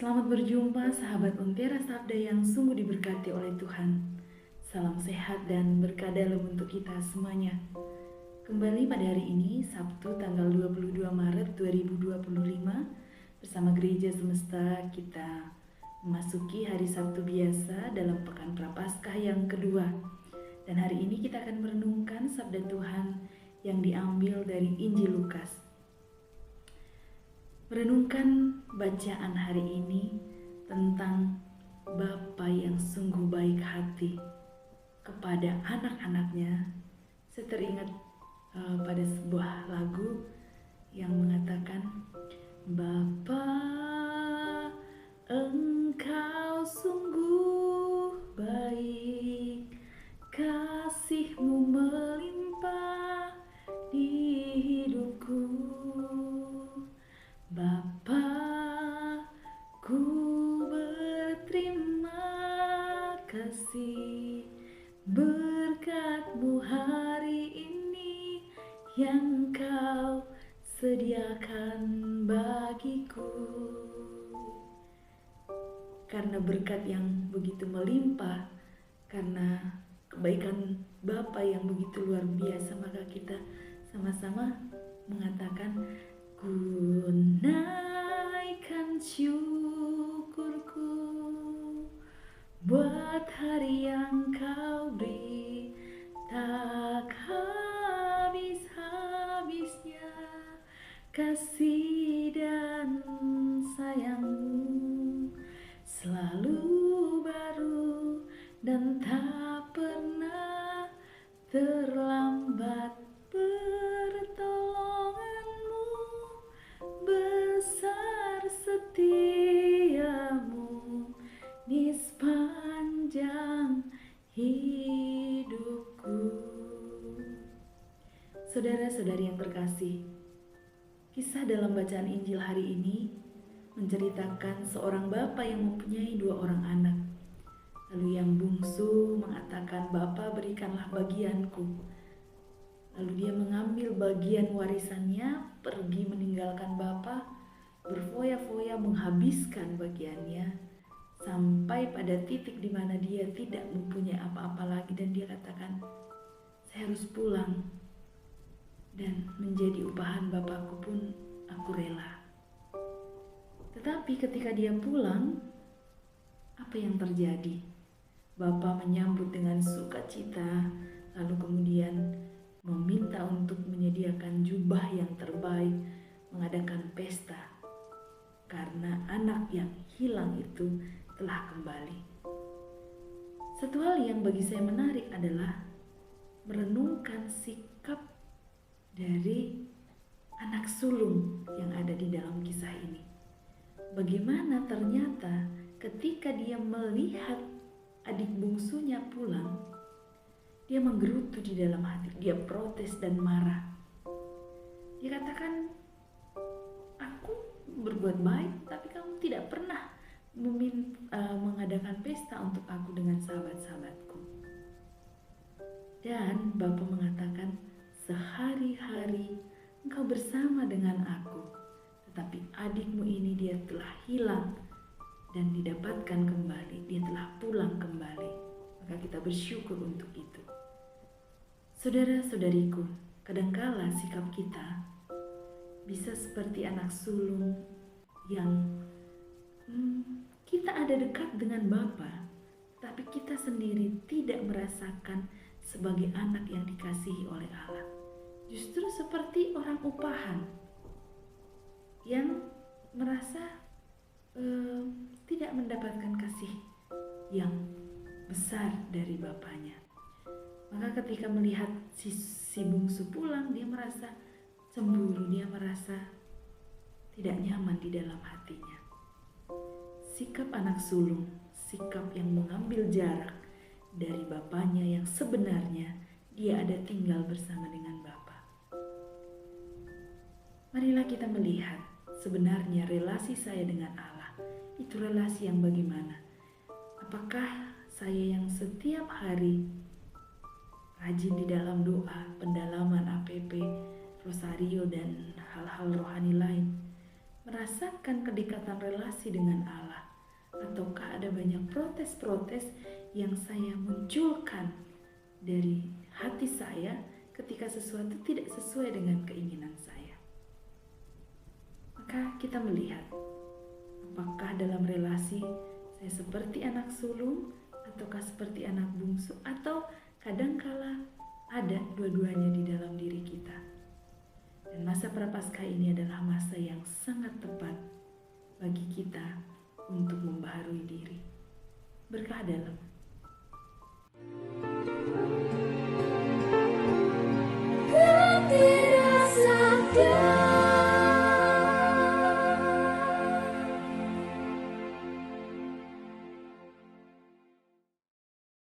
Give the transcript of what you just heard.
Selamat berjumpa sahabat Untera Sabda yang sungguh diberkati oleh Tuhan. Salam sehat dan berkah dalam untuk kita semuanya. Kembali pada hari ini, Sabtu tanggal 22 Maret 2025, bersama Gereja Semesta kita memasuki hari Sabtu biasa dalam Pekan Prapaskah yang kedua. Dan hari ini kita akan merenungkan Sabda Tuhan yang diambil dari Injil Lukas. Merenungkan bacaan hari ini tentang Bapa yang sungguh baik hati kepada anak-anaknya. Saya teringat pada sebuah lagu yang mengatakan, Bapa, Engkau sungguh baik, kasih-Mu melimpah di hidupku. Bapa, ku berterima kasih berkat-Mu hari ini yang Kau sediakan bagiku. Karena berkat yang begitu melimpah, karena kebaikan Bapa yang begitu luar biasa, maka kita sama-sama mengatakan, ku naikkan syukurku buat hari yang Kau beri, tak habis-habisnya kasih dan sayang-Mu, selalu baru dan tak pernah terlambat pertolongan-Mu, besar setia-Mu di sepanjang hidupku. Saudara-saudari yang terkasih, kisah dalam bacaan Injil hari ini menceritakan seorang bapa yang mempunyai 2 orang anak. Lalu yang bungsu mengatakan, Bapa, berikanlah bagianku. Lalu dia mengambil bagian warisannya, pergi meninggalkan Bapa, berfoya-foya menghabiskan bagiannya, sampai pada titik di mana dia tidak mempunyai apa-apa lagi, dan dia katakan, saya harus pulang, dan menjadi upahan Bapakku pun aku rela. Tetapi ketika dia pulang, apa yang terjadi? Bapa menyambut dengan sukacita, lalu kemudian meminta untuk menyediakan jubah yang terbaik, mengadakan pesta, karena anak yang hilang itu telah kembali. Satu hal yang bagi saya menarik adalah merenungkan sikap dari anak sulung yang ada di dalam kisah ini. Bagaimana ternyata ketika dia melihat adik bungsunya pulang, dia menggerutu di dalam hati, dia protes dan marah. Dia katakan, aku berbuat baik, tapi kamu tidak pernah mengadakan pesta untuk aku dengan sahabat-sahabatku. Dan Bapa mengatakan, sehari-hari engkau bersama dengan aku, tetapi adikmu ini dia telah hilang dan didapatkan kembali, dia telah pulang kembali. Maka kita bersyukur untuk itu. Saudara-saudariku, kadangkala sikap kita bisa seperti anak sulung yang kita ada dekat dengan Bapa, tapi kita sendiri tidak merasakan sebagai anak yang dikasihi oleh Allah. Justru seperti orang upahan yang merasa tidak mendapatkan kasih yang besar dari bapaknya. Maka ketika melihat si bungsu pulang, dia merasa cemburu, dia merasa tidak nyaman di dalam hatinya. Sikap anak sulung, sikap yang mengambil jarak dari bapaknya yang sebenarnya dia ada tinggal bersama dengan Bapa. Marilah kita melihat sebenarnya relasi saya dengan Allah itu relasi yang bagaimana? Apakah saya yang setiap hari rajin di dalam doa, pendalaman APP, rosario, dan hal-hal rohani lain, merasakan kedekatan relasi dengan Allah? Ataukah ada banyak protes-protes yang saya munculkan dari hati saya ketika sesuatu tidak sesuai dengan keinginan saya? Maka kita melihat, apakah dalam relasi saya seperti anak sulung ataukah seperti anak bungsu, atau kadangkala ada dua-duanya di dalam diri kita. Dan masa Prapaskah ini adalah masa yang sangat tepat bagi kita untuk membaharui diri. Berkah dalam.